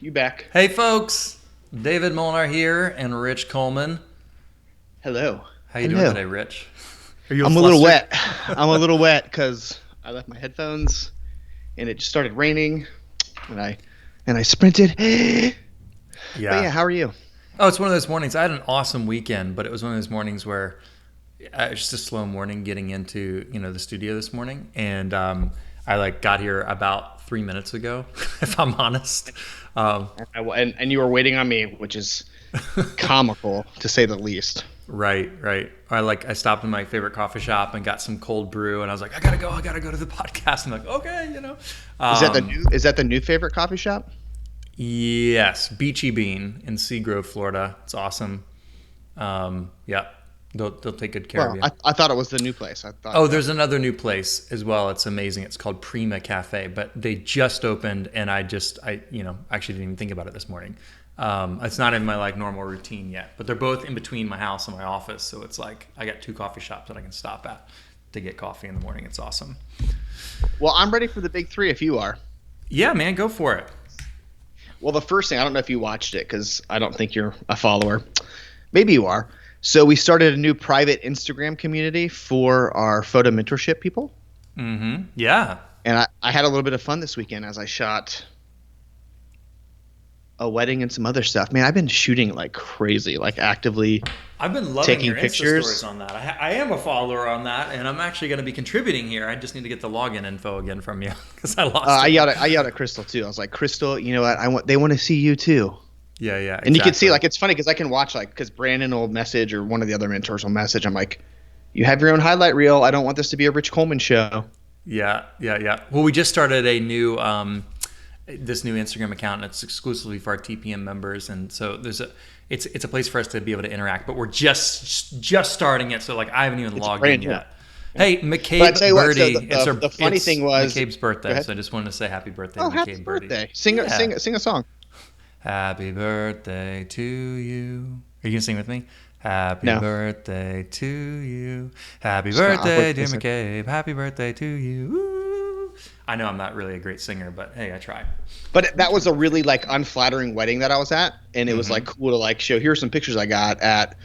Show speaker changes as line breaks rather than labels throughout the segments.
You back?
Hey folks, David Molnar here and Rich Coleman.
Hello.
How you doing
Hello.
today, Rich? Are you
I'm a little
flustered?
wet. I'm a little wet because I left my headphones and it just started raining, and I sprinted. But
Yeah.
yeah, how are you?
Oh, it's one of those mornings. I had an awesome weekend, but it was one of those mornings where it's just a slow morning getting into the studio this morning, and I got here about 3 minutes ago, if I'm honest. Um,
And you were waiting on me, which is comical to say the least.
right, right. I stopped in my favorite coffee shop and got some cold brew, and I was like, I gotta go to the podcast. I'm like, okay.
Is that the new favorite coffee shop?
Yes, Beachy Bean in Seagrove, Florida. It's awesome. Yeah, they'll take good care of
Well,
you.
I thought it was the new place. I thought
Oh, there's another new place as well. It's amazing. It's called Prima Cafe, but they just opened, and I actually didn't even think about it this morning. It's not in my normal routine yet, but they're both in between my house and my office, so it's like I got two coffee shops that I can stop at to get coffee in the morning. It's awesome.
Well, I'm ready for the big three if you are.
Yeah, man, go for it.
Well, the first thing, I don't know if you watched it because I don't think you're a follower. Maybe you are. So we started a new private Instagram community for our photo mentorship people.
Mm-hmm. Yeah.
And I had a little bit of fun this weekend as I shot a wedding and some other stuff. Man, I've been shooting like crazy, like actively
I've been loving
taking
your Insta stories
pictures.
on that. I am a follower on that, and I'm actually going to be contributing here. I just need to get the login info again from you because I lost it.
I yelled at Crystal too. I was like, Crystal, you know what? They want to see you too.
Yeah, yeah,
And you can see
exactly.
like it's funny because I can watch because Brandon will message or one of the other mentors will message. I'm like, you have your own highlight reel. I don't want this to be a Rich Coleman show.
Yeah, yeah, yeah. Well, we just started a new this new Instagram account, and it's exclusively for our TPM members, and so it's a place for us to be able to interact. But we're just starting it, so I haven't even
It's
logged in
brand new.
yet. Hey,
But I tell
McCabe
you what, so
Birdie,
the funny
it's
thing was,
McCabe's
go
birthday,
ahead.
so I just wanted to say happy birthday to
Oh, happy
McCabe Birdie.
birthday!
Yeah.
Sing a song.
Happy birthday to you. Are you gonna sing with me? Happy
No,
birthday to you. Happy
stop.
birthday,
Wait a
dear
second.
McCabe. Happy birthday to you. Woo. I know I'm not really a great singer, but hey, I try.
But that was a really like unflattering wedding that I was at, and it was
Mm-hmm.
like cool to like show. Here's some pictures I got at.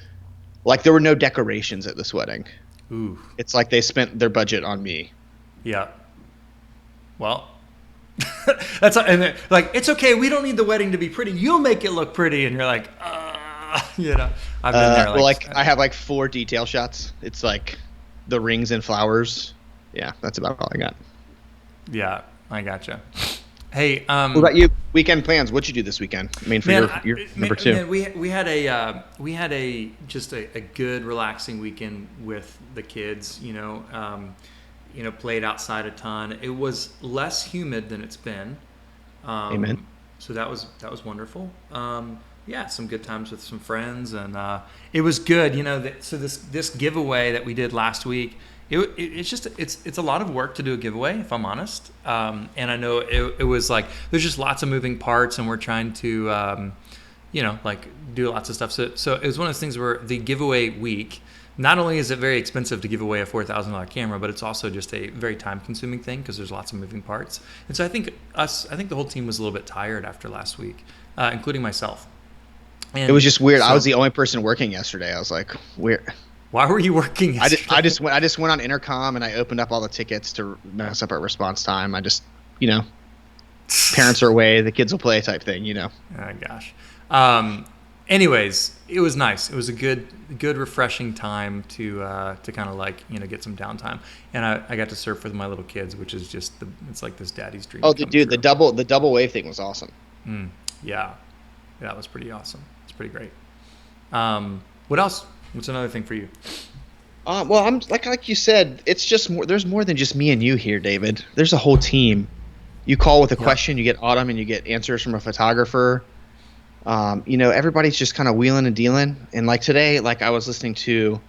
Like there were no decorations at this wedding.
Ooh,
It's like they spent their budget on me.
yeah. Well, and it's okay. We don't need the wedding to be pretty. You'll make it look pretty, and you're like, I've been there.
Well, like I have like four detail shots. It's like the rings and flowers. Yeah, that's about all I got.
Yeah, I gotcha. Hey,
What about you? Weekend plans? What'd you do this weekend? I mean, for
Man,
your number two.
man, we had a good relaxing weekend with the kids. Played outside a ton. It was less humid than it's been,
Amen.
so that was wonderful. Yeah, some good times with some friends, and it was good. So this giveaway that we did last week. It's a lot of work to do a giveaway, if I'm honest. And I know it was there's just lots of moving parts, and we're trying to do lots of stuff. So it was one of those things where the giveaway week, not only is it very expensive to give away a $4,000 camera, but it's also just a very time consuming thing because there's lots of moving parts. And so I think the whole team was a little bit tired after last week, including myself.
It was
And
just weird. I was
so
the only person working yesterday. I was like, weird.
why were you working yesterday?
I just went on intercom and I opened up all the tickets to mess up our response time. I just, you know, parents are away, the kids will play type thing, you know.
Oh gosh. Anyways, it was nice. It was a good, refreshing time to kind of get some downtime. And I got to surf with my little kids, which is it's like this daddy's dream
Oh,
come
dude,
true.
the double wave thing was awesome.
Yeah, that was pretty awesome. It's pretty great. What else? What's another thing for you?
Well, I'm like you said, it's just more. There's more than just me and you here, David. There's a whole team. You call with a
Yep.
question, you get Autumn, and you get answers from a photographer. Everybody's just kind of wheeling and dealing. And like today, like I was listening to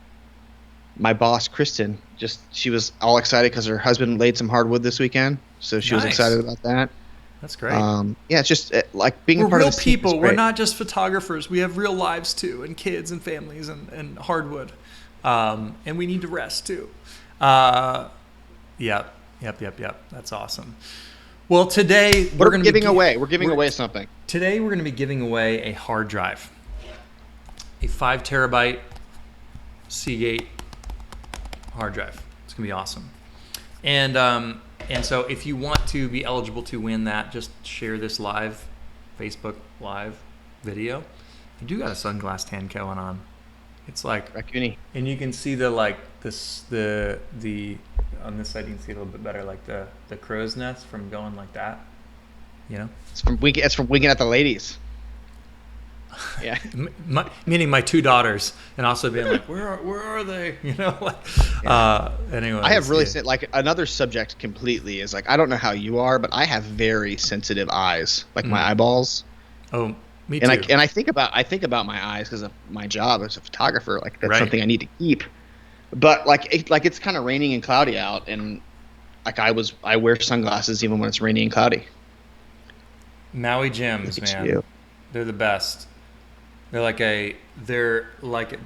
my boss, Kristen. Just she was all excited because her husband laid some hardwood this weekend, so she was
Nice.
excited about that.
That's great.
Yeah, it's just like being a
We're
part of
real
this team is
people. We're
great.
not just photographers. We have real lives too, and kids and families and hardwood. And we need to rest too. Yep. That's awesome. Well, today
What
we're
are we
going to
giving
be
away? We're giving away something.
today we're going to be giving away a hard drive, a 5 terabyte Seagate hard drive. It's going to be awesome. And so if you want to be eligible to win that, just share this live Facebook live video. You do got a sunglass tan going on. It's like
Raccoony.
and you can see the like this the on this side you can see a little bit better like the crow's nest from going like that. You know?
It's from winking at the ladies. Yeah.
Meaning my 2 daughters, and also being like, where are they? You know, like. Anyway,
I have really like another subject completely is like I don't know how you are, but I have very sensitive eyes, like my eyeballs.
Oh, me too.
And I think about my eyes because of my job as a photographer. Like that's something I need to keep. But like it's kind of raining and cloudy out, and like I wear sunglasses even when it's rainy and cloudy.
Maui Jims, man, they're the best. They're like do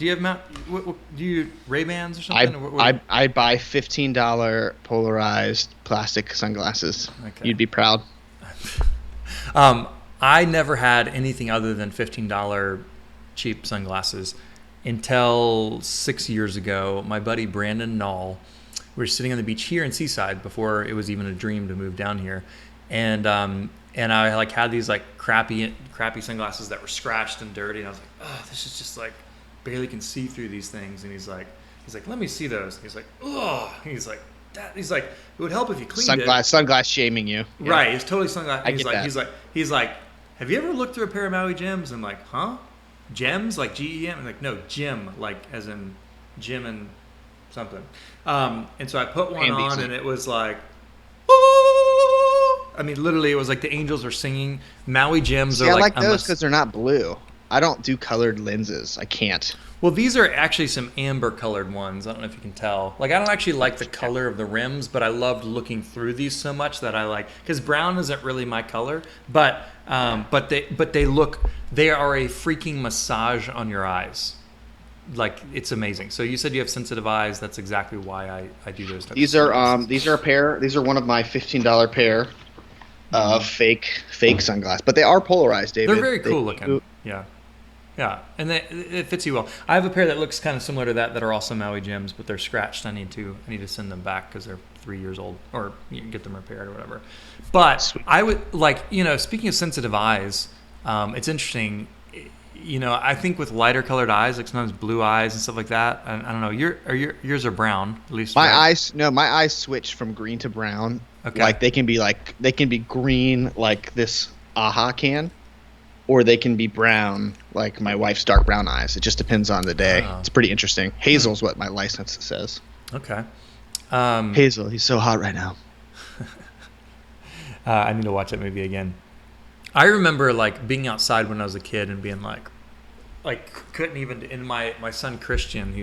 you have do you Ray-Bans or something?
I buy $15 polarized plastic sunglasses.
Okay.
You'd be proud.
I never had anything other than $15 cheap sunglasses until 6 years ago. My buddy Brandon Knoll, we were sitting on the beach here in Seaside before it was even a dream to move down here, and I like had these like crappy sunglasses that were scratched and dirty, and I was like, oh, this is just like barely can see through these things. And he's like, let me see those. And he's like, oh, he's like, it would help if you cleaned it.
Sunglass shaming you. Yeah.
Right, it's totally sunglass.
He's
like, have you ever looked through a pair of Maui Jims? I'm like, huh? Gems like GEM? I'm like, no, Jim, like as in Jim and something. And so I put one on, and it was like, I mean, literally, it was like the angels are singing. Maui Jims are like.
I like those because they're not blue. I don't do colored lenses. I can't.
Well, these are actually some amber colored ones. I don't know if you can tell. Like, I don't actually like the color of the rims, but I loved looking through these so much that I like, because brown isn't really my color, but they are a freaking massage on your eyes. Like, it's amazing. So you said you have sensitive eyes. That's exactly why I do those types
these
of
are these are a pair. These are one of my $15 pair of fake sunglasses, but they are polarized, David.
They're very cool looking. Yeah, and it fits you well. I have a pair that looks kind of similar to that are also Maui Jims, but they're scratched. I need to send them back because they're 3 years old, or you can get them repaired or whatever. But sweet. I would like, speaking of sensitive eyes, it's interesting. I think with lighter colored eyes, like sometimes blue eyes and stuff like that. I don't know. Yours are brown, at least.
My eyes switch from green to brown.
Okay.
Like they can be green like this AHA can, or they can be brown like my wife's dark brown eyes. It just depends on the day. It's pretty interesting. Hazel's what my license says.
Okay.
Hazel, he's so hot right now.
I need to watch that movie again. I remember like being outside when I was a kid and being like couldn't even. And my son Christian,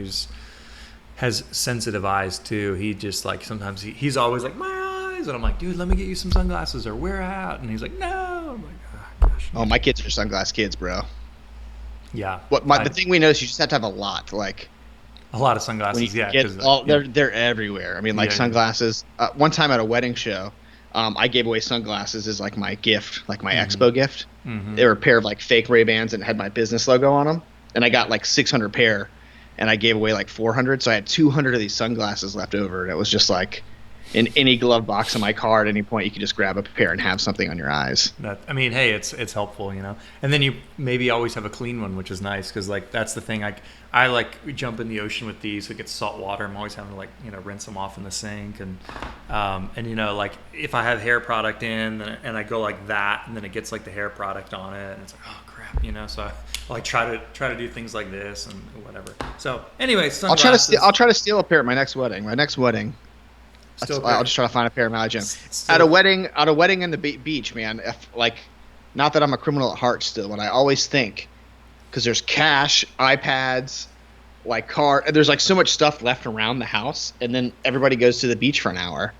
has sensitive eyes too. He just like sometimes he's always like my eyes, and I'm like, dude, let me get you some sunglasses, or where at? And he's like, no. I'm like, oh gosh.
Oh, my kids are sunglass kids, bro.
Yeah.
The thing we know is you just have to have a lot, like
a lot of sunglasses.
They're everywhere. I mean, like sunglasses. One time at a wedding show, I gave away sunglasses as like my gift, like my expo gift. Mm-hmm. They were a pair of like fake Ray-Bans and had my business logo on them, and I got like 600 pair, and I gave away like 400, so I had 200 of these sunglasses left over, and it was just like in any glove box in my car at any point you could just grab a pair and have something on your eyes.
Hey, it's helpful, and then you maybe always have a clean one, which is nice, because like that's the thing. I like jump in the ocean with these, so it gets salt water. I'm always having to like rinse them off in the sink, and like if I have hair product in and I go like that, and then it gets like the hair product on it, and it's like, oh crap, so I like try to do things like this and whatever. So anyway, sunglasses.
I'll try to steal a pair at my next wedding. I'll just try to find a pair of Maui Jims at a wedding in the beach, man. Not that I'm a criminal at heart still, but I always think, because there's cash, iPads, like car, and there's like so much stuff left around the house, and then everybody goes to the beach for an hour.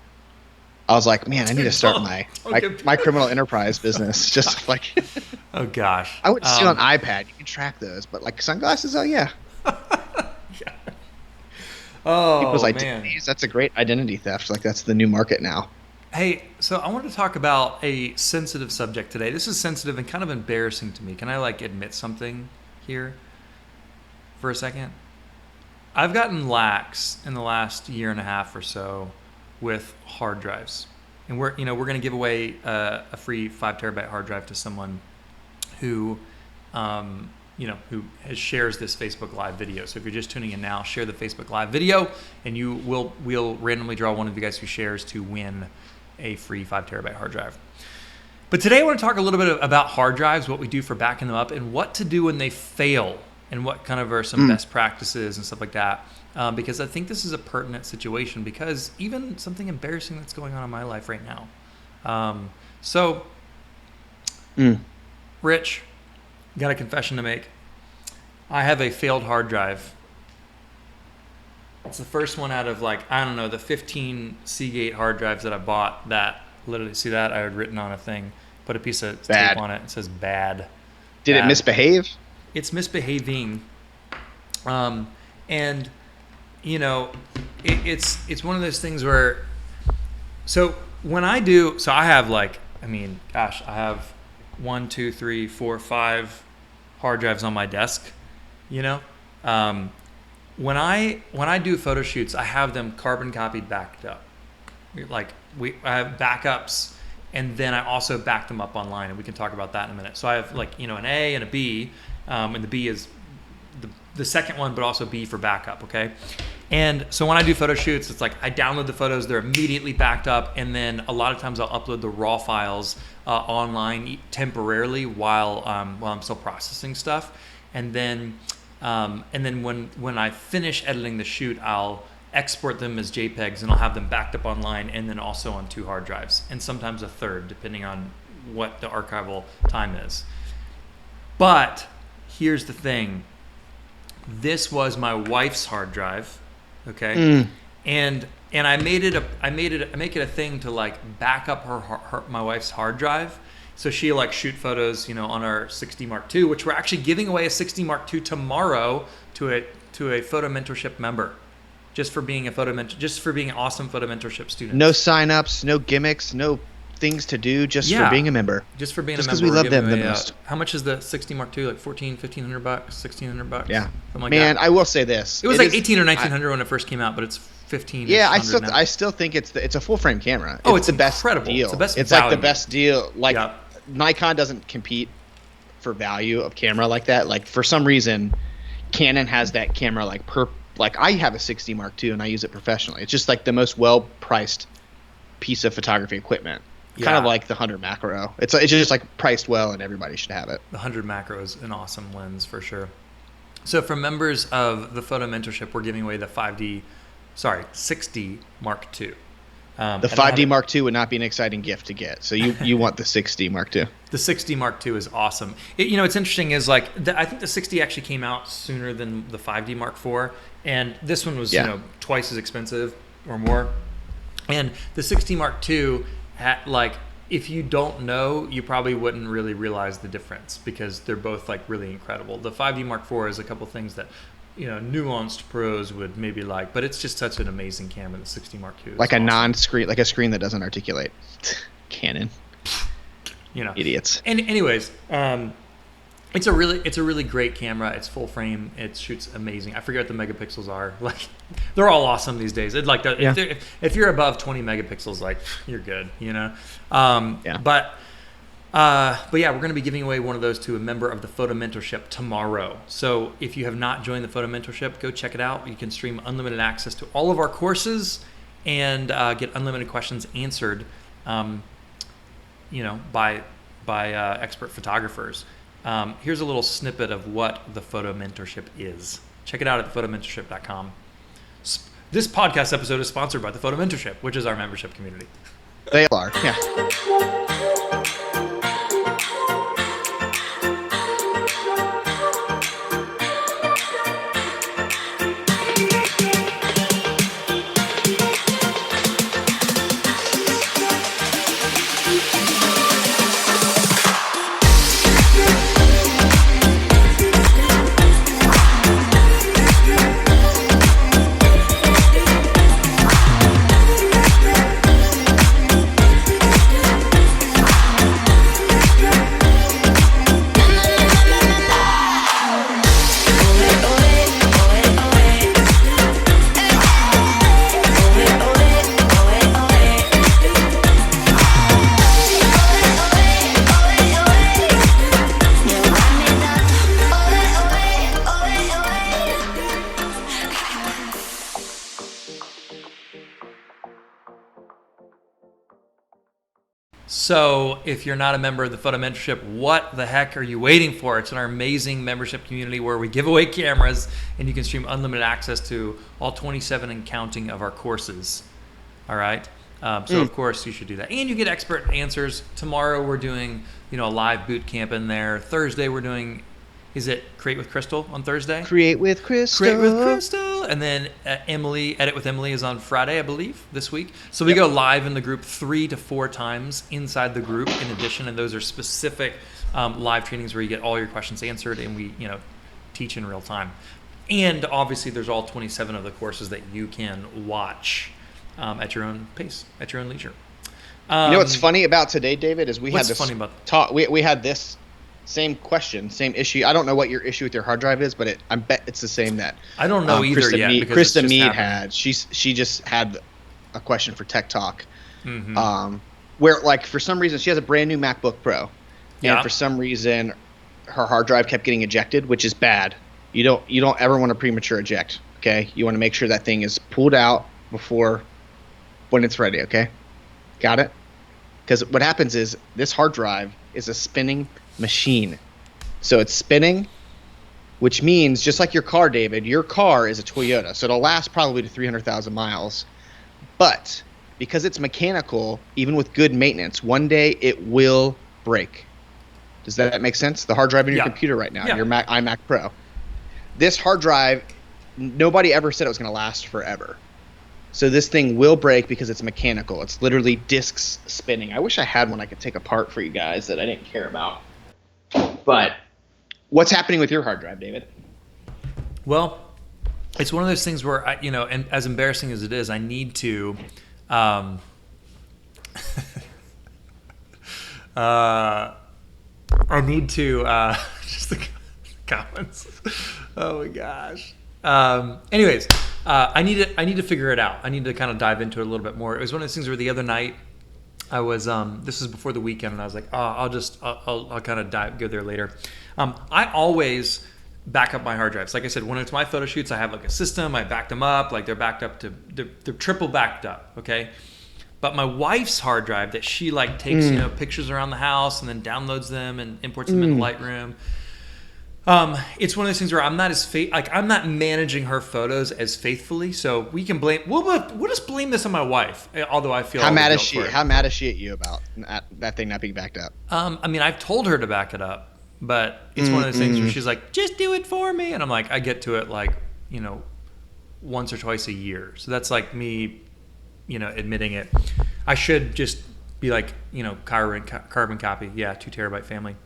I was like, man, I need to start my criminal enterprise business. Just like,
oh gosh,
I wouldn't steal an iPad. You can track those, but like sunglasses, oh yeah.
Oh,
people's
man.
identities. That's a great identity theft. Like that's the new market now.
Hey, so I want to talk about a sensitive subject today. This is sensitive and kind of embarrassing to me. Can I like admit something here for a second? I've gotten lax in the last year and a half or so with hard drives, and we're going to give away a free 5 terabyte hard drive to someone who who shares this Facebook Live video. So if you're just tuning in now, share the Facebook Live video, and we'll randomly draw one of you guys who shares to win a free 5 terabyte hard drive. But today I want to talk a little bit about hard drives, what we do for backing them up, and what to do when they fail, and what kind of are some best practices and stuff like that. Because I think this is a pertinent situation, because even something embarrassing that's going on in my life right now. Rich, got a confession to make. I have a failed hard drive. It's the first one out of the 15 Seagate hard drives that I bought that literally, see that? I had written on a thing, put a piece of tape on it. It says bad.
Did it misbehave?
It's misbehaving. And, it's one of those things where, so I have I have 1, 2, 3, 4, 5 hard drives on my desk, when I do photo shoots, I have them carbon copied backed up. I have backups, and then I also back them up online, and we can talk about that in a minute. So I have an A and a B, and the B is the second one, but also B for backup, okay? And so when I do photo shoots, it's I download the photos, they're immediately backed up, and then a lot of times I'll upload the raw files online temporarily while I'm still processing stuff. And then when I finish editing the shoot, I'll export them as JPEGs, and I'll have them backed up online, and then also on 2 hard drives, and sometimes a third, depending on what the archival time is. But here's the thing. This was my wife's hard drive, okay? And I make it a thing to back up my wife's hard drive. So she shoot photos, on our 60 Mark II, which we're actually giving away a 60 Mark II tomorrow to a photo mentorship member, just for being an awesome photo mentorship student.
No signups, no gimmicks, no things to do, just for being a member.
Just for being a member.
Just because we love them the most.
How much is the 60 Mark II? $1,500, $1,600?
Yeah.
Something
Man,
that.
I will say this.
It was $1,800 or $1,900 when it first came out, but it's $1,500.
Yeah, I still think it's a full frame camera.
It's
the best
incredible.
deal.
It's the best
It's
value.
the best deal. Nikon doesn't compete for value of camera like that. For some reason, Canon has that camera I have a 60 Mark II and I use it professionally. It's just the most well-priced piece of photography equipment. Kind of like the 100 macro. It's just priced well, and everybody should have it.
The 100 macro is an awesome lens for sure. So for members of the photo mentorship, we're giving away the 60 Mark II.
The 5D Mark II would not be an exciting gift to get. So you want the 60 Mark II.
The 60 Mark II is awesome. It's interesting is I think the 60 actually came out sooner than the 5D Mark IV, and this one was twice as expensive or more. And the 60 Mark II if you don't know, you probably wouldn't really realize the difference, because they're both really incredible. The 5D Mark IV is a couple things that nuanced pros would maybe but it's just such an amazing camera. The 60 Mark II is awesome.
non-screen, a screen that doesn't articulate. Canon, idiots.
And anyways, it's a really great camera. It's full frame. It shoots amazing. I forget what the megapixels are. They're all awesome these days. If you're above 20 megapixels, you're good. But yeah, we're going to be giving away one of those to a member of the Photo Mentorship tomorrow. So if you have not joined the Photo Mentorship, go check it out. You can stream unlimited access to all of our courses and get unlimited questions answered, by expert photographers. Here's a little snippet of what the Photo Mentorship is. Check it out at thephotomentorship.com. This podcast episode is sponsored by the Photo Mentorship, which is our membership community.
They are, yeah.
So if you're not a member of the Photo Mentorship, what the heck are you waiting for? It's our amazing membership community where we give away cameras and you can stream unlimited access to all 27 and counting of our courses. All right. So of course you should do that, and you get expert answers. Tomorrow we're doing, a live boot camp in there. Thursday we're doing, is it Create with Crystal on Thursday?
Create with Crystal.
Create with Crystal. And then Edit with Emily is on Friday, I believe, this week. So we go live in the group 3 to 4 times inside the group in addition. And those are specific live trainings where you get all your questions answered and we, teach in real time. And obviously there's all 27 of the courses that you can watch at your own pace, at your own leisure.
You know what's funny about today, David, is we had this talk. We had this same question, same issue. I don't know what your issue with your hard drive is, but I bet it's the same that
I don't know either
Krista
yet.
Krista Mead had. She just had a question for Tech Talk, where like for some reason she has a brand new MacBook Pro, and for some reason her hard drive kept getting ejected, which is bad. You don't ever want to premature eject. Okay, you want to make sure that thing is pulled out before when it's ready. Okay, got it? Because what happens is this hard drive is a spinning machine. So it's spinning, which means just like your car, David, your car is a Toyota. So it'll last probably to 300,000 miles. But because it's mechanical, even with good maintenance, one day it will break. Does that make sense? The hard drive in your computer right now, your iMac Pro. This hard drive, nobody ever said it was going to last forever. So this thing will break because it's mechanical. It's literally discs spinning. I wish I had one I could take apart for you guys that I didn't care about. But what's happening with your hard drive, David?
Well, it's one of those things where, and as embarrassing as it is, I need to just the comments. Oh my gosh. Anyways, I need to figure it out. I need to kind of dive into it a little bit more. It was one of those things where the other night I was this is before the weekend, and I was like, I'll kind of go there later. I always back up my hard drives. Like I said, when it's my photo shoots, I have like a system. I backed them up, like they're backed up to they're triple backed up. Okay. But my wife's hard drive that she like takes pictures around the house and then downloads them and imports them into Lightroom. It's one of those things where I'm not I'm not managing her photos as faithfully, so we can blame. We'll just blame this on my wife. Although I feel
how mad is she? How mad is she at you about that thing not being backed up?
I mean, I've told her to back it up, but it's one of those things where she's like, "Just do it for me," and I'm like, I get to it like once or twice a year. So that's like me, admitting it. I should just be like, carbon copy, 2 terabyte family.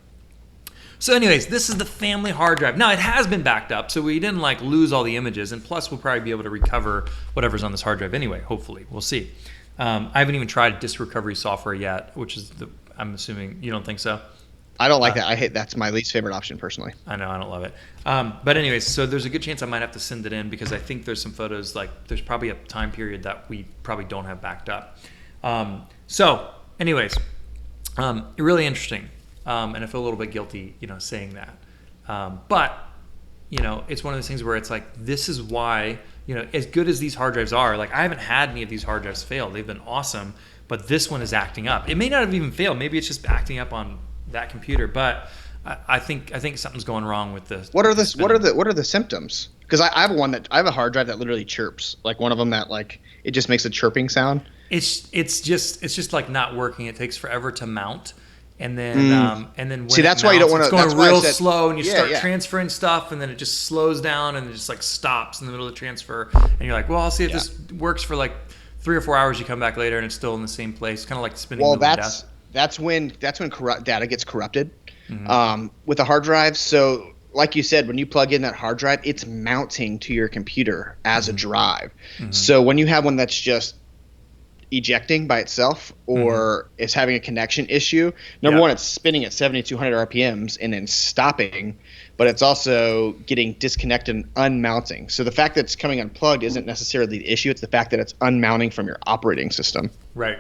So anyways, this is the family hard drive. Now, it has been backed up, so we didn't lose all the images, and plus we'll probably be able to recover whatever's on this hard drive anyway, hopefully. We'll see. I haven't even tried disk recovery software yet, which is I'm assuming you don't think so?
I don't like that. That's my least favorite option personally.
I know, I don't love it. But anyways, so there's a good chance I might have to send it in because I think there's some photos, there's probably a time period that we probably don't have backed up. So anyways, really interesting. And I feel a little bit guilty, saying that. But, it's one of those things where it's like, this is why, as good as these hard drives are, I haven't had any of these hard drives fail. They've been awesome, but this one is acting up. It may not have even failed. Maybe it's just acting up on that computer, but I think something's going wrong with this.
What are the symptoms? Because I have a hard drive that literally chirps. Like one of them that it just makes a chirping sound.
It's just not working. It takes forever to mount. And then when
see, that's why you don't want to.
It's going real slow, and you start transferring stuff, and then it just slows down, and it just stops in the middle of the transfer. And you're like, well, I'll see if this works for 3 or 4 hours. You come back later, and it's still in the same place, kind of like spinning.
Well, that's when corrupt data gets corrupted with a hard drive. So, like you said, when you plug in that hard drive, it's mounting to your computer as a drive. So when you have one that's just ejecting by itself or is having a connection issue, number one, it's spinning at 7,200 RPMs and then stopping, but it's also getting disconnected and unmounting. So the fact that it's coming unplugged isn't necessarily the issue. It's the fact that it's unmounting from your operating system.
Right.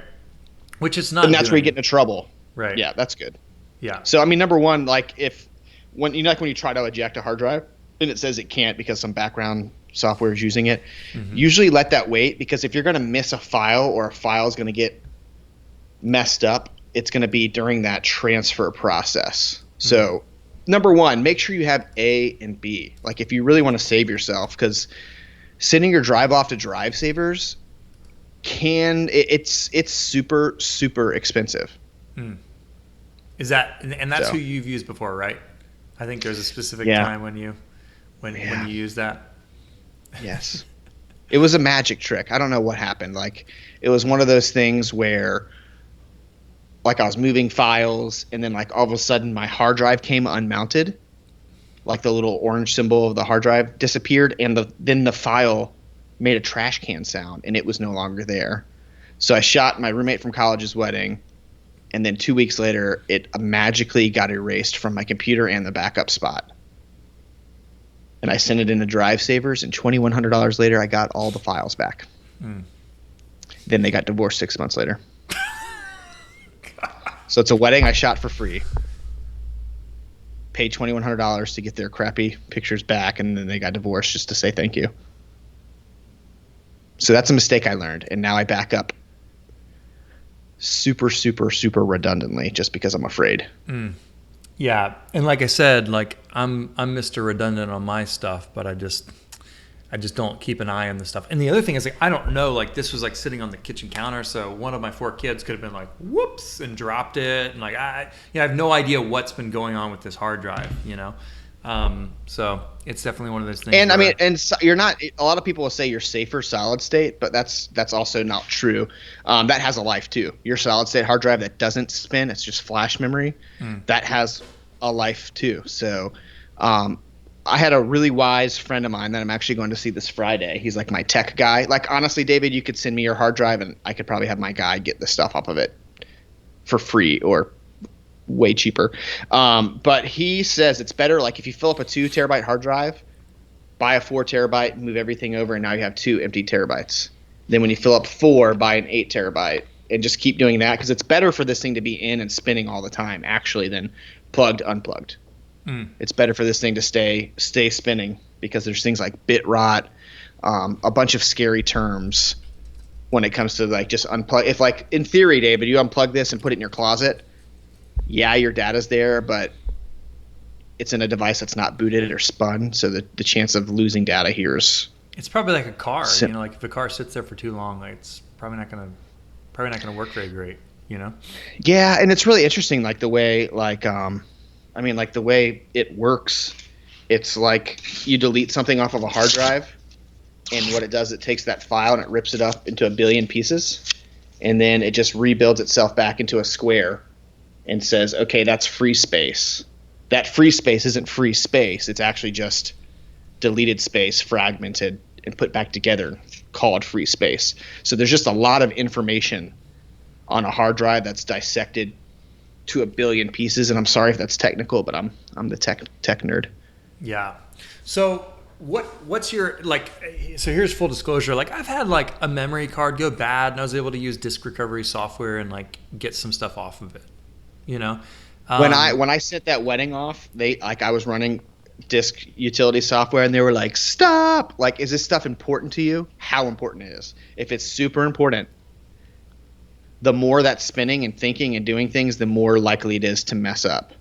Which it's not.
And that's where you get into trouble.
Right.
Yeah, that's good.
Yeah.
So, I mean, number one, when you try to eject a hard drive and it says it can't because some background software is using it, usually let that wait, because if you're going to miss a file or a file is going to get messed up, it's going to be during that transfer process. So, number one, make sure you have A and B. Like, if you really want to save yourself, because sending your drive off to Drive Savers it's super super expensive.
Is that and that's who
So,
you've used before, right? I think there's a specific
yeah,
time when
yeah,
you use that.
yes. It was a magic trick. I don't know what happened. Like, it was one of those things where, like, I was moving files, and then, like, all of a sudden my hard drive came unmounted. Like, the little orange symbol of the hard drive disappeared, and then the file made a trash can sound, and it was no longer there. So I shot my roommate from college's wedding, and then 2 weeks later, it magically got erased from my computer and the backup spot. And I sent it into Drive Savers, and $2,100 later, I got all the files back. Then they got divorced 6 months later. So it's a wedding I shot for free. Paid $2,100 to get their crappy pictures back, and then they got divorced just to say thank you. So that's a mistake I learned, and now I back up super, super, super redundantly just because I'm afraid.
Yeah, and like I said, like I'm Mr. Redundant on my stuff, but I just don't keep an eye on the stuff. And the other thing is, like, I don't know, like, this was like sitting on the kitchen counter, so one of my 4 kids could have been like, whoops, and dropped it, and like I have no idea what's been going on with this hard drive, you know. So it's definitely one of those things.
And I
where,
mean, and so you're not. A lot of people will say you're safer solid state, but that's also not true. That has a life too. Your solid state hard drive that doesn't spin, it's just flash memory. That has a life too. So, I had a really wise friend of mine that I'm actually going to see this Friday. He's like my tech guy. Like, honestly, David, you could send me your hard drive, and I could probably have my guy get the stuff off of it for free or way cheaper. But he says it's better, like, if you fill up a 2 terabyte hard drive, buy a 4 terabyte, move everything over, and now you have 2 empty terabytes. Then when you fill up 4, buy an 8 terabyte, and just keep doing that, because it's better for this thing to be in and spinning all the time actually than plugged unplugged. It's better for this thing to stay spinning, because there's things like bit rot, a bunch of scary terms when it comes to, like, just unplug. If, like, in theory, David, you unplug this and put it in your closet, yeah, your data's there, but it's in a device that's not booted or spun, so the chance of losing data here is.
it's probably like a car, you know, like if a car sits there for too long, like, it's probably not gonna work very great, you know.
Yeah, and it's really interesting, like, the way, like, I mean, like, the way it works. It's like you delete something off of a hard drive, and what it does, it takes that file and it rips it up into a billion pieces, and then it just rebuilds itself back into a square and says, okay, that's free space. That free space isn't free space. It's actually just deleted space, fragmented, and put back together, called free space. So there's just a lot of information on a hard drive that's dissected to a billion pieces. And I'm sorry if that's technical, but I'm the tech nerd.
Yeah. So what's your, like, so here's full disclosure. Like, I've had, like, a memory card go bad, and I was able to use disk recovery software and, like, get some stuff off of it, you know.
When I sent that wedding off, I was running disk utility software, and they were like, stop. Like, is this stuff important to you? How important it is. If it's super important, the more that's spinning and thinking and doing things, the more likely it is to mess up.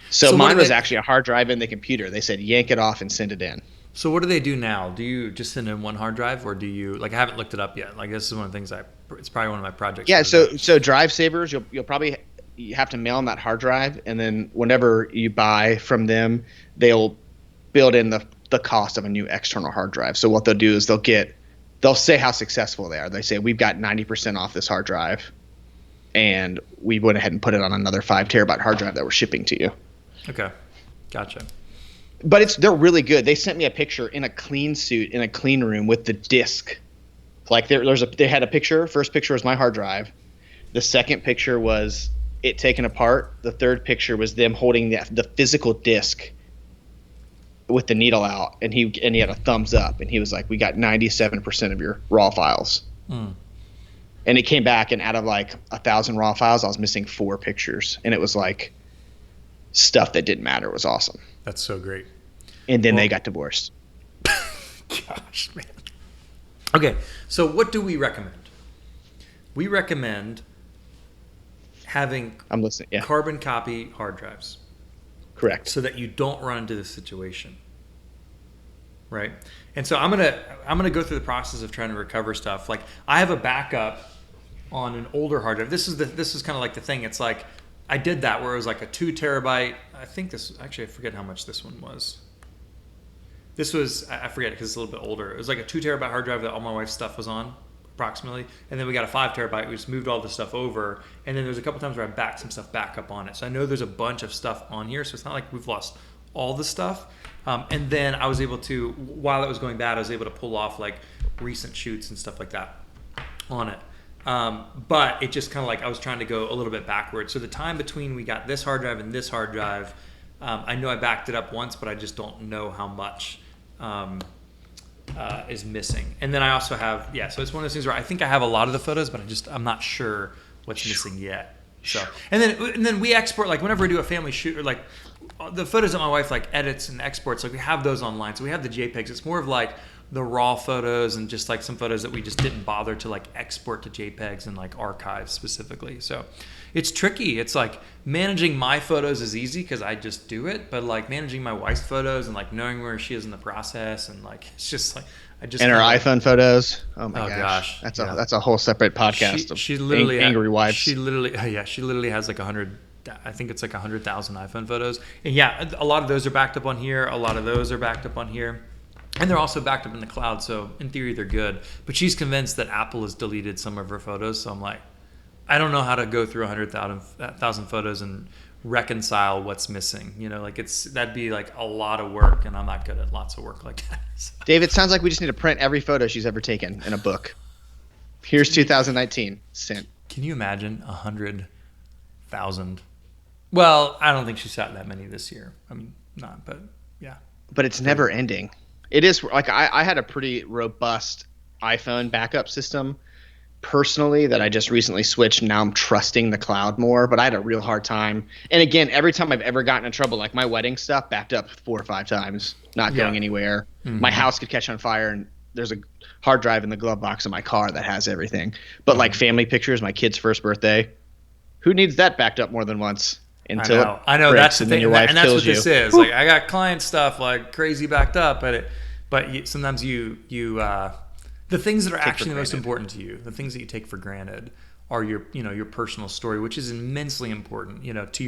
So mine was actually a hard drive in the computer. They said, yank it off and send it in.
So what do they do now? Do you just send in one hard drive, or do you, like, I haven't looked it up yet. Like, this is one of the things it's probably one of my projects.
Yeah. So Drive Savers, you'll probably you have to mail them that hard drive, and then whenever you buy from them, they'll build in the cost of a new external hard drive. So what they'll do is they'll say how successful they are. They say, we've got 90% off this hard drive, and we went ahead and put it on another 5 terabyte hard drive that we're shipping to you.
Okay, gotcha.
But they're really good. They sent me a picture in a clean suit in a clean room with the disk. Like, they had a picture. First picture was my hard drive. The second picture was it taken apart. The third picture was them holding the physical disk with the needle out, and he had a thumbs up, and he was like, we got 97% of your raw files. And it came back, and out of like 1,000 raw files, I was missing 4 pictures, and it was like stuff that didn't matter. It was awesome.
That's so great.
And then they got divorced.
Gosh, man. Okay, so what do we recommend? We recommend having
I'm listening. Yeah,
carbon copy hard drives
correct.
so that you don't run into this situation, right? And so I'm gonna go through the process of trying to recover stuff. Like I have a backup on an older hard drive. This is kind of like the thing. It's like I did that where it was like a 2 terabyte. I think this actually I forget how much this one was. This was I forget because it's a little bit older. It was like a 2 terabyte hard drive that all my wife's stuff was on, approximately. And then we got a 5 terabyte. We just moved all the stuff over. And then there's a couple times where I backed some stuff back up on it. So I know there's a bunch of stuff on here. So it's not like we've lost all the stuff. And then I was able to, while it was going bad, I was able to pull off like recent shoots and stuff like that on it. But it just kind of like I was trying to go a little bit backwards. So the time between we got this hard drive and this hard drive, I know I backed it up once, but I just don't know how much is missing. And then I also have, so it's one of those things where I think I have a lot of the photos, but I'm not sure what's missing yet. So, and then we export, like whenever we do a family shoot or like the photos that my wife like edits and exports, like we have those online. So we have the JPEGs. It's more of like the raw photos and just like some photos that we just didn't bother to like export to JPEGs and like archive specifically. So it's tricky. It's like managing my photos is easy because I just do it, but like managing my wife's photos and like knowing where she is in the process and like it's just like I just
And her iPhone photos. Oh my
gosh.
That's a whole separate podcast.
She literally
angry wives.
She literally has like 100. I think it's like 100,000 iPhone photos, and yeah, a lot of those are backed up on here. A lot of those are backed up on here. And they're also backed up in the cloud, so in theory they're good. But she's convinced that Apple has deleted some of her photos, so I'm like, I don't know how to go through 100,000 photos and reconcile what's missing. You know, like that'd be like a lot of work, and I'm not good at lots of work like that. So.
David, sounds like we just need to print every photo she's ever taken in a book. Here's 2019 sent.
Can you imagine 100,000? Well, I don't think she shot that many this year. I mean, not, but yeah.
But it's never ending. It is like I had a pretty robust iPhone backup system personally that I just recently switched. Now I'm trusting the cloud more, but I had a real hard time. And again, every time I've ever gotten in trouble, like my wedding stuff backed up 4 or 5 times, not going anywhere. Mm-hmm. My house could catch on fire, and there's a hard drive in the glove box of my car that has everything. But like family pictures, my kid's first birthday, who needs that backed up more than once? Until
I know that's the thing,
your wife
and that's what
you.
This is. Like I got client stuff like crazy backed up, but sometimes you the things that are actually the most important to you, the things that you take for granted, are your personal story, which is immensely important. To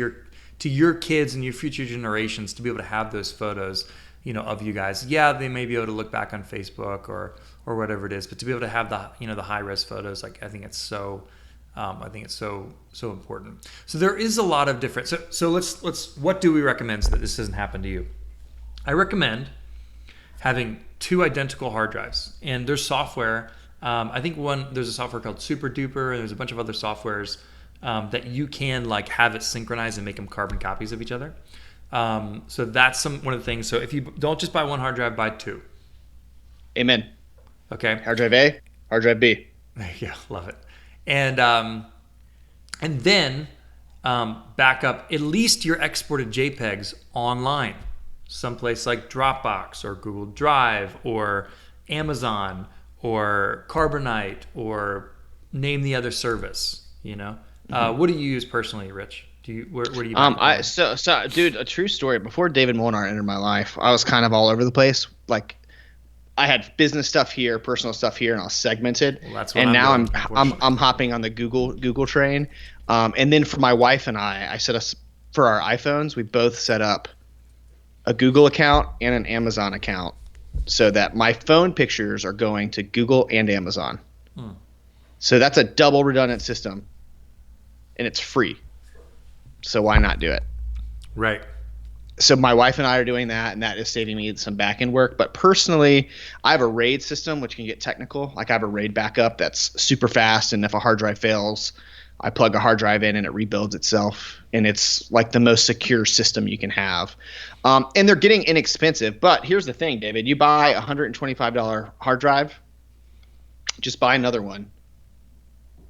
your kids and your future generations to be able to have those photos, of you guys. Yeah, they may be able to look back on Facebook or whatever it is, but to be able to have the high res photos, like I think it's so. So important. So there is a lot of different. So let's. What do we recommend so that this doesn't happen to you? I recommend having 2 identical hard drives, and there's software. I think there's a software called Super Duper, and there's a bunch of other softwares that you can like have it synchronize and make them carbon copies of each other. So that's one of the things. So if you don't just buy one hard drive, buy 2.
Amen.
Okay.
Hard drive A, hard drive B.
Yeah, love it. And then back up at least your exported JPEGs online, someplace like Dropbox or Google Drive or Amazon or Carbonite or name the other service. What do you use personally, Rich? Where do you?
So dude, a true story. Before David Molnar entered my life, I was kind of all over the place. Like, I had business stuff here, personal stuff here, and I was segmented.
Well, that's what
and now
doing,
I'm hopping on the Google train. And then for my wife and I set us for our iPhones. We both set up a Google account and an Amazon account, so that my phone pictures are going to Google and Amazon. So that's a double redundant system, and it's free. So why not do it?
Right.
So my wife and I are doing that, and that is saving me some back-end work. But personally, I have a RAID system, which can get technical. Like I have a RAID backup that's super fast, and if a hard drive fails, I plug a hard drive in and it rebuilds itself. And it's like the most secure system you can have. And they're getting inexpensive. But here's the thing, David. You buy a $125 hard drive, just buy another one,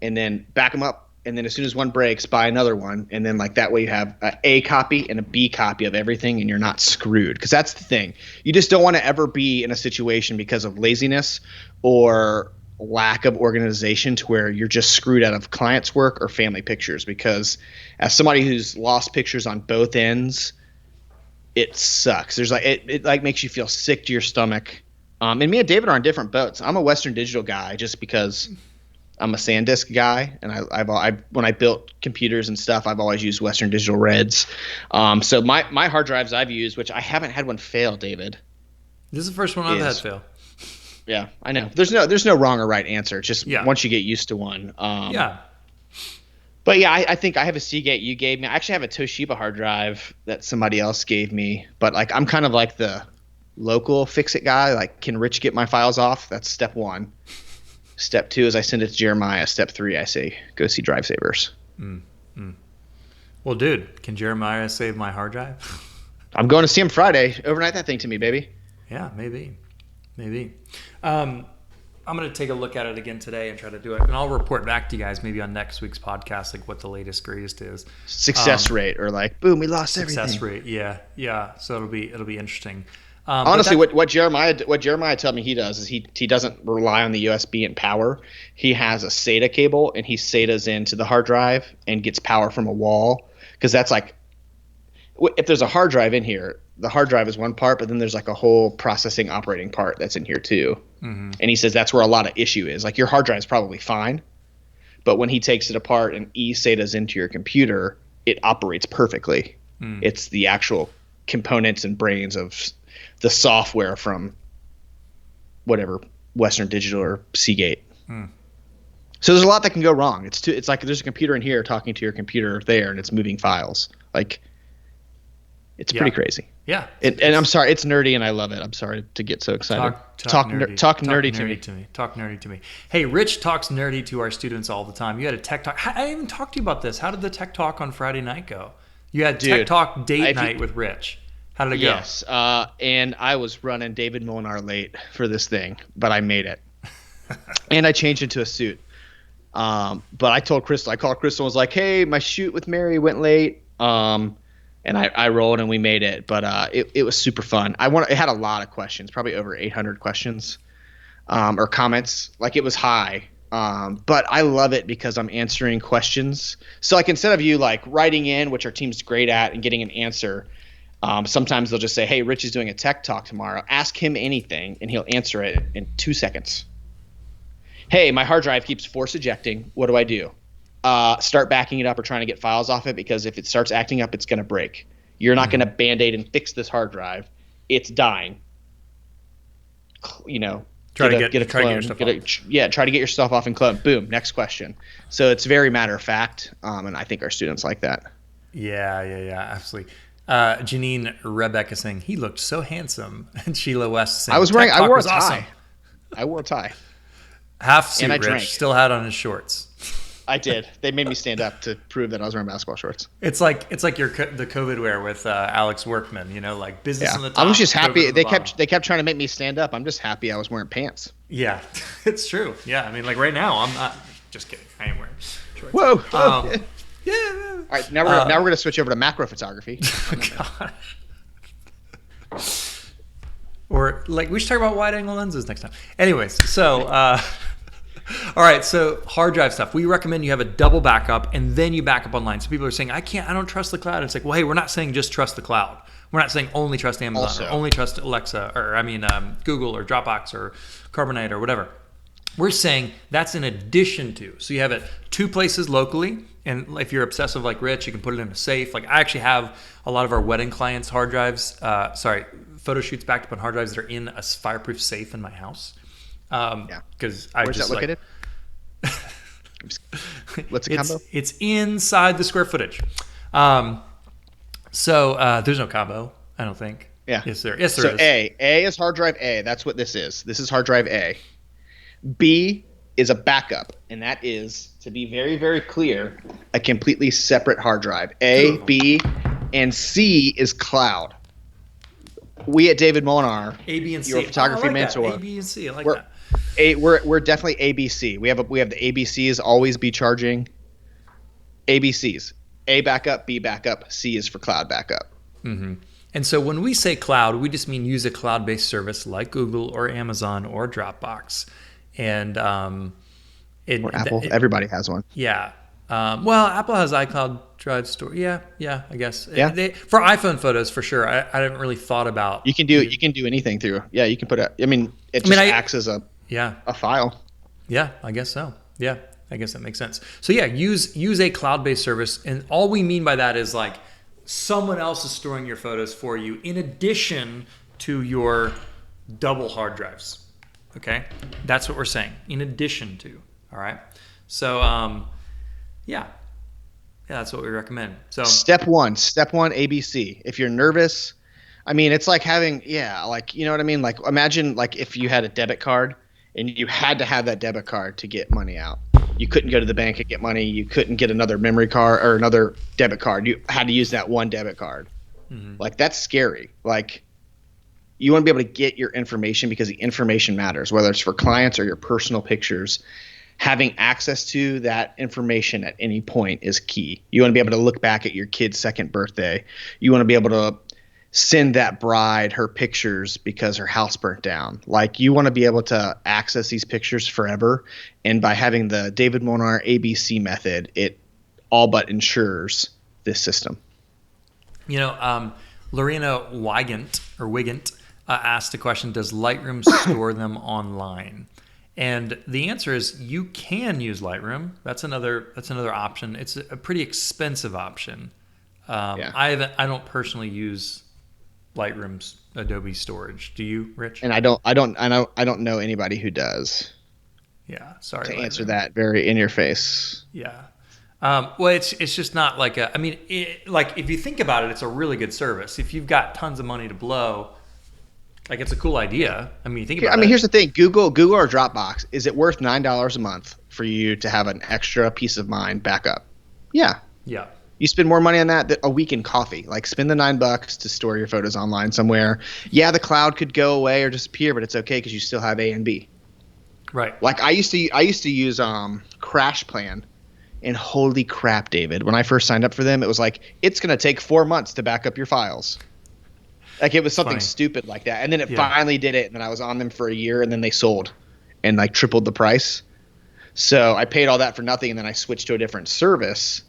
and then back them up. And then as soon as one breaks, buy another one. And then like that way you have an A copy and a B copy of everything, and you're not screwed. Because that's the thing. You just don't want to ever be in a situation because of laziness or lack of organization to where you're just screwed out of clients' work or family pictures. Because as somebody who's lost pictures on both ends, it sucks. There's like it like makes you feel sick to your stomach. And me and David are on different boats. I'm a Western Digital guy just because I'm a SanDisk guy, and I when I built computers and stuff, I've always used Western Digital Reds. So my hard drives I've used, which I haven't had one fail, David,
This is the first one I've had
is
fail.
yeah, I know. There's no wrong or right answer. It's just
Yeah.
once you get used to one.
Yeah.
But yeah, I think I have a Seagate you gave me. I actually have a Toshiba hard drive that somebody else gave me. But like I'm kind of like the local fix it guy. Like, can Rich get my files off? That's step one. Step two is I send it to Jeremiah. Step three, I say go see Drive Savers.
Well, dude, can Jeremiah save my hard drive?
I'm going to see him Friday. Overnight that thing to me, baby.
Yeah, maybe. I'm going to take a look at it again today and try to do it. And I'll report back to you guys maybe on next week's podcast, like what the latest greatest is.
Success rate, or like, boom, we lost
Success
everything.
rate, yeah. So it'll be interesting.
Honestly, what Jeremiah told me he does is he doesn't rely on the USB and power. He has a SATA cable and he SATAs into the hard drive and gets power from a wall, because that's like, if there's a hard drive in here, the hard drive is one part, but then there's like a whole processing operating part that's in here too.
Mm-hmm.
And he says that's where a lot of issue is. Like, your hard drive is probably fine, but when he takes it apart and SATAs into your computer, it operates perfectly. It's the actual components and brains of the software from whatever Western Digital or Seagate. So there's a lot that can go wrong. It's like there's a computer in here talking to your computer there, and it's moving files. Like, it's pretty crazy.
Yeah.
And I'm sorry, it's nerdy and I love it. I'm sorry to get so excited. Talk nerdy to me.
Talk nerdy to me. Hey, Rich talks nerdy to our students all the time. You had a tech talk. I didn't even talk to you about this. How did the tech talk on Friday night go? You had tech talk date night with Rich. How did it go?
Yes. And I was running David Molnar late for this thing, but I made it. And I changed into a suit. But I called Crystal and was like, hey, my shoot with Mary went late. And I rolled and we made it, but it was super fun. It had a lot of questions, probably over 800 questions or comments. Like, it was high, but I love it because I'm answering questions. So like, instead of you like writing in, which our team's great at, and getting an answer, sometimes they'll just say, hey, Rich is doing a tech talk tomorrow. Ask him anything and he'll answer it in 2 seconds. Hey, my hard drive keeps force ejecting. What do I do? Start backing it up or trying to get files off it, because if it starts acting up, it's going to break. You're not going to Band-Aid and fix this hard drive. It's dying. Try to get your stuff off and clone. Boom, next question. So it's very matter of fact, and I think our students like that.
Yeah, absolutely. Janine Rebecca saying he looked so handsome, and Sheila West saying
I wore a tie.
Awesome.
I wore a tie.
Half suit,
and I
Rich
drank.
Still had on his shorts.
I did. They made me stand up to prove that I was wearing basketball shorts.
It's like the COVID wear with Alex Workman. Like business on the top.
I was just happy. They
kept
trying to make me stand up. I'm just happy I was wearing pants.
Yeah, it's true. Yeah, I mean, like right now, I'm not. Just kidding. I ain't wearing shorts.
Whoa.
Yeah.
All right, now we're gonna switch over to macro photography.
God. Or like we should talk about wide angle lenses next time. Anyways, so. All right, so hard drive stuff. We recommend you have a double backup and then you back up online. So people are saying, I don't trust the cloud. It's like, well, hey, we're not saying just trust the cloud. We're not saying only trust Amazon or only trust Alexa Google or Dropbox or Carbonite or whatever. We're saying that's in addition to. So you have it 2 places locally, and if you're obsessive like Rich, you can put it in a safe. Like I actually have a lot of our wedding clients' hard drives, photo shoots backed up on hard drives that are in a fireproof safe in my house. Because
Where's that located? What's the combo?
It's inside the square footage. So there's no combo, I don't think.
Yeah.
Yes, there is.
So A is hard drive A. That's what this is. This is hard drive A. B is a backup, and that is, to be very, very clear, a completely separate hard drive. A, B, and C is cloud. We at David Molnar,
A, B, and C.
your photography mentor.
A, B, and C. I like that.
We're definitely ABC. We have the ABCs, always be charging. ABCs. A backup, B backup, C is for cloud backup.
Mm-hmm. And so when we say cloud, we just mean use a cloud-based service like Google or Amazon or Dropbox. and
Or Apple. Everybody has one.
yeah. Well, Apple has iCloud Drive Store. Yeah, yeah, I guess.
Yeah.
For iPhone photos, for sure. I haven't really thought about.
You can do anything through. Yeah, you can put I mean, it
I mean,
just acts as
yeah,
a file.
yeah, I guess so. Yeah, I guess that makes sense. So yeah, use a cloud-based service, and all we mean by that is like someone else is storing your photos for you in addition to your double hard drives. Okay, that's what we're saying. In addition to, all right. So yeah, that's what we recommend. So
Step one, ABC. If you're nervous, I mean, it's like having, yeah, like, you know what I mean? Like, imagine like if you had a debit card and you had to have that debit card to get money out. You couldn't go to the bank and get money. You couldn't get another memory card or another debit card. You had to use that one debit card. Like, that's scary. Like, you want to be able to get your information because the information matters, whether it's for clients or your personal pictures. Having access to that information at any point is key. You want to be able to look back at your kid's second birthday. You want to be able to send that bride her pictures because her house burnt down. Like, you want to be able to access these pictures forever. And by having the David Molnar ABC method, it all but ensures this system.
you know, Lorena Wigant asked a question: does Lightroom store them online? And the answer is you can use Lightroom. That's another option. It's a pretty expensive option.
Yeah.
I don't personally use Lightroom's Adobe storage. Do you, Rich?
And I don't know anybody who does.
Yeah, sorry.
To answer
Lightroom.
that very in your face.
Yeah. Well, it's just not like I mean, like if you think about it, it's a really good service. If you've got tons of money to blow, like it's a cool idea. I mean, you think about it.
I mean, here's the thing: Google or Dropbox. Is it worth $9 a month for you to have an extra peace of mind backup? Yeah.
Yeah.
You spend more money on that a week in coffee. Like, spend the $9 to store your photos online somewhere. Yeah, the cloud could go away or disappear, but it's okay because you still have A and B.
Right.
Like, I used to use Crash Plan, and holy crap, David! When I first signed up for them, it was like it's gonna take 4 months to back up your files. Like, it was something stupid like that, and then it finally did it, and then I was on them for a year, and then they sold, and like tripled the price. So I paid all that for nothing, and then I switched to a different service.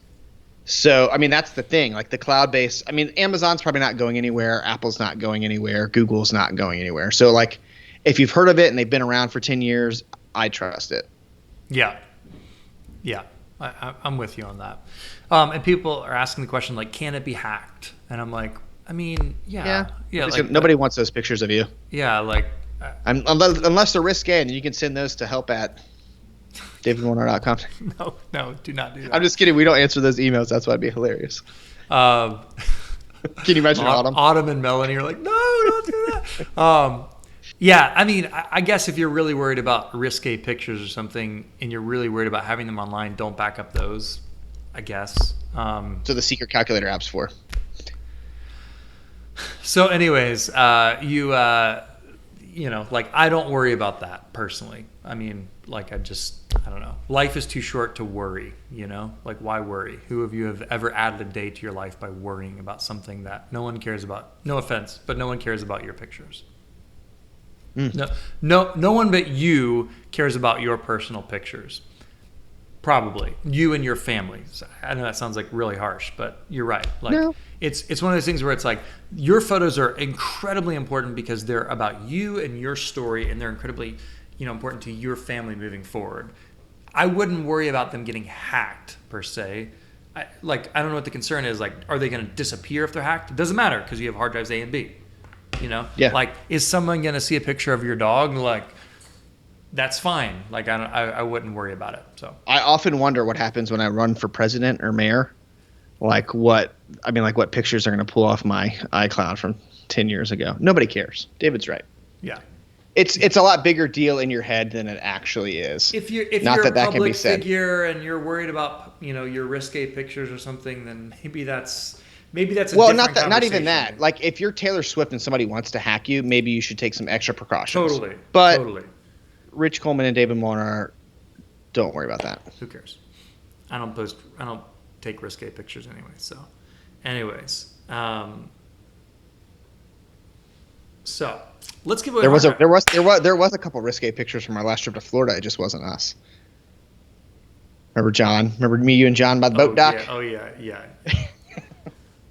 So, I mean, that's the thing. Like, the cloud-based – I mean, Amazon's probably not going anywhere. Apple's not going anywhere. Google's not going anywhere. So, like, if you've heard of it and they've been around for 10 years, I trust it.
Yeah. Yeah. I'm with you on that. And people are asking the question, like, can it be hacked? And I'm like, I mean, yeah. Like,
nobody wants those pictures of you.
Yeah, like –
unless they're risque, and you can send those to help at davidmolnar.com.
No, do not do that.
I'm just kidding. We don't answer those emails. That's why it'd be hilarious. Can you imagine Autumn?
Autumn and Melanie are like, no, don't do that. Yeah, I mean, I guess if you're really worried about risque pictures or something, and you're really worried about having them online, don't back up those, I guess.
So the secret calculator app's for.
So anyways, you know, like, I don't worry about that personally. I mean, like, I don't know. Life is too short to worry, you know? Like, why worry? Who of you have ever added a day to your life by worrying about something that no one cares about? No offense, but no one cares about your pictures. No one but you cares about your personal pictures. Probably. You and your family. I know that sounds like really harsh, but you're right. Like,
no.
It's one of those things where it's like your photos are incredibly important because they're about you and your story, and they're incredibly, important to your family moving forward. I wouldn't worry about them getting hacked per se. I don't know what the concern is. Like, are they going to disappear if they're hacked? It doesn't matter because you have hard drives A and B.
Yeah.
Like, is someone going to see a picture of your dog? Like, that's fine. Like, I wouldn't worry about it. So
I often wonder what happens when I run for president or mayor. Like, what pictures are going to pull off my iCloud from 10 years ago? Nobody cares. David's right.
Yeah.
It's a lot bigger deal in your head than it actually is.
If you're a public figure and you're worried about your risque pictures or something, then maybe that's a
well,
different
not even that. Like, if you're Taylor Swift and somebody wants to hack you, maybe you should take some extra precautions.
Totally.
But
totally.
Rich Coleman and David Molnar, don't worry about that.
Who cares? I don't take risque pictures anyway. So, anyways, So let's give away.
There was a couple risque pictures from our last trip to Florida. It just wasn't us. Remember John? Remember me, you, and John by the boat dock?
Yeah. Oh yeah.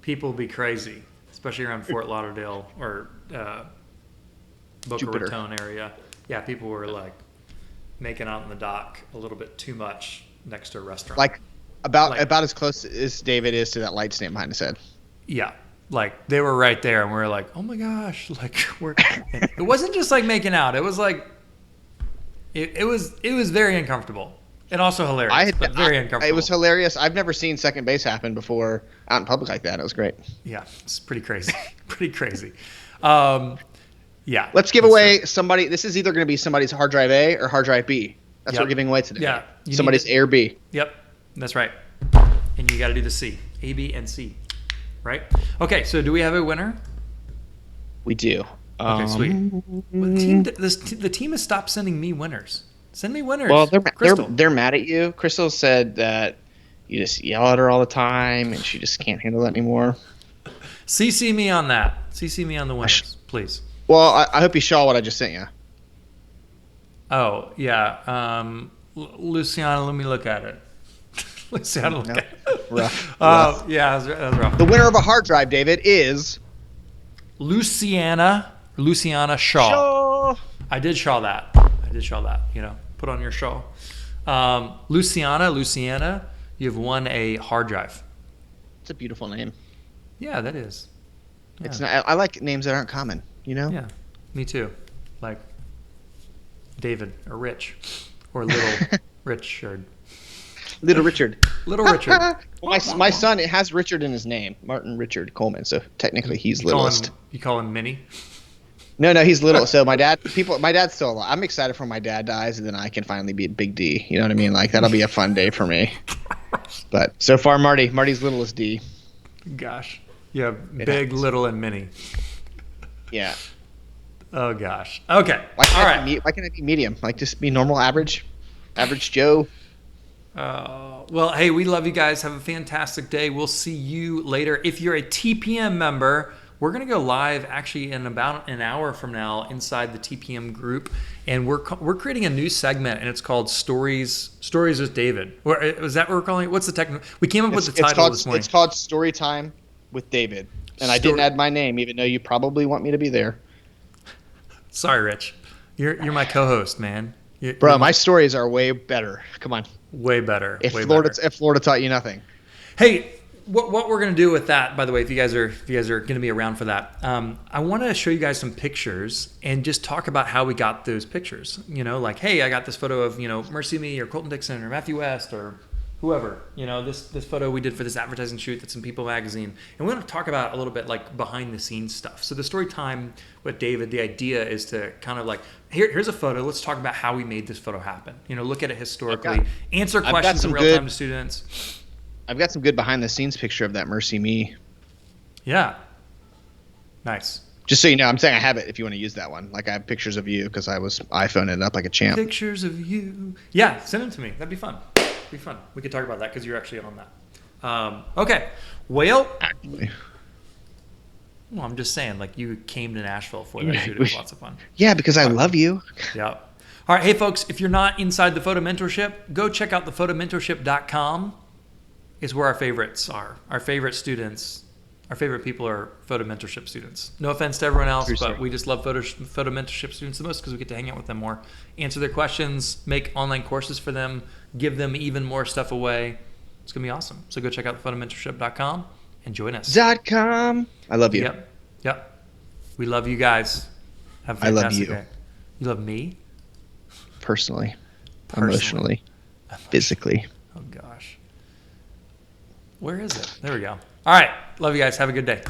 People be crazy, especially around Fort Lauderdale or Boca
Jupiter.
Raton area. Yeah, people were like making out on the dock a little bit too much next to a restaurant.
Like about as close as David is to that light stand behind his head.
Yeah, like they were right there, and we were like, "Oh my gosh!" Like it wasn't just like making out; it was like it was very uncomfortable and also hilarious, but very uncomfortable.
It was hilarious. I've never seen second base happen before out in public like that. It was great.
Yeah, it's pretty crazy, pretty crazy. Yeah,
let's give away somebody. This is either going to be somebody's hard drive A or hard drive B. That's what we're giving away today.
Yeah,
somebody's A or B.
Yep, that's right. And you got to do the C, A, B, and C. Right? Okay, so do we have a winner?
We do.
Okay, sweet. Well, the team has stopped sending me winners. Send me winners.
Well, they're mad at you. Crystal said that you just yell at her all the time, and she just can't handle it anymore.
CC me on that. CC me on the winners, please.
Well, I hope you saw what I just sent you.
Oh, yeah. Luciana, let me look at it. Luciana, look at it.
Rough.
Yeah, that was rough.
The winner of a hard drive, David, is
Luciana Shaw. I did shaw that. Put on your shawl. Luciana, you've won a hard drive.
It's a beautiful name.
Yeah, that is. Yeah.
It's not, I like names that aren't common, you know?
Yeah, me too. Like David or Rich or Little Richard.
Little Richard.
Little Richard.
My son, it has Richard in his name, Martin Richard Coleman. So technically, he's littlest.
You call him Minnie?
No, he's little. So my dad's still alive. I'm excited for when my dad dies, and then I can finally be Big D. You know what I mean? Like that'll be a fun day for me. But so far, Marty's littlest D.
Gosh, yeah, big, little, and Minnie.
Yeah.
Oh gosh. Okay.
Why can't I be medium? Like just be normal, average Joe.
Well, hey, we love you guys. Have a fantastic day. We'll see you later. If you're a TPM member, we're going to go live actually in about an hour from now inside the TPM group, and we're creating a new segment, and it's called Stories with David. Or is that what we're calling it? What's the technical? We came up with the title this morning.
It's called Story Time with David, and I didn't add my name, even though you probably want me to be there.
Sorry, Rich. You're my co-host, man.
Bro, my stories are way better. Come on.
Way better.
If Florida taught you nothing.
Hey, what we're gonna do with that, by the way, if you guys are gonna be around for that, I want to show you guys some pictures and just talk about how we got those pictures. You know, like, hey, I got this photo of Mercy Me or Colton Dixon or Matthew West or whoever. This photo we did for this advertising shoot that's in People Magazine, and we're gonna talk about a little bit like behind the scenes stuff. So the story time with David, the idea is to kind of like here's a photo. Let's talk about how we made this photo happen. Look at it historically, answer questions in real time to students.
I've got some good behind the scenes picture of that Mercy Me.
Yeah. Nice.
Just so you know, I'm saying I have it if you want to use that one. Like I have pictures of you because I was iPhoning it up like a champ.
Pictures of you. Yeah, send them to me. That'd be fun. We could talk about that because you're actually on that. Okay. Well,
actually.
Well, I'm just saying, like you came to Nashville for that shoot. It was lots of fun.
Yeah, because I love you.
Yeah. All right. Hey, folks, if you're not inside the Photo Mentorship, go check out thephotomentorship.com. Is where our favorites are. Our favorite students, our favorite people are Photo Mentorship students. No offense to everyone else, but we just love Photo Mentorship students the most because we get to hang out with them more, answer their questions, make online courses for them, give them even more stuff away. It's going to be awesome. So go check out thephotomentorship.com and join us.
.com. I love you.
Yep. We love you guys. Have a fantastic day. You love me?
Personally. Emotionally. Physically.
Oh, gosh. Where is it? There we go. All right. Love you guys. Have a good day.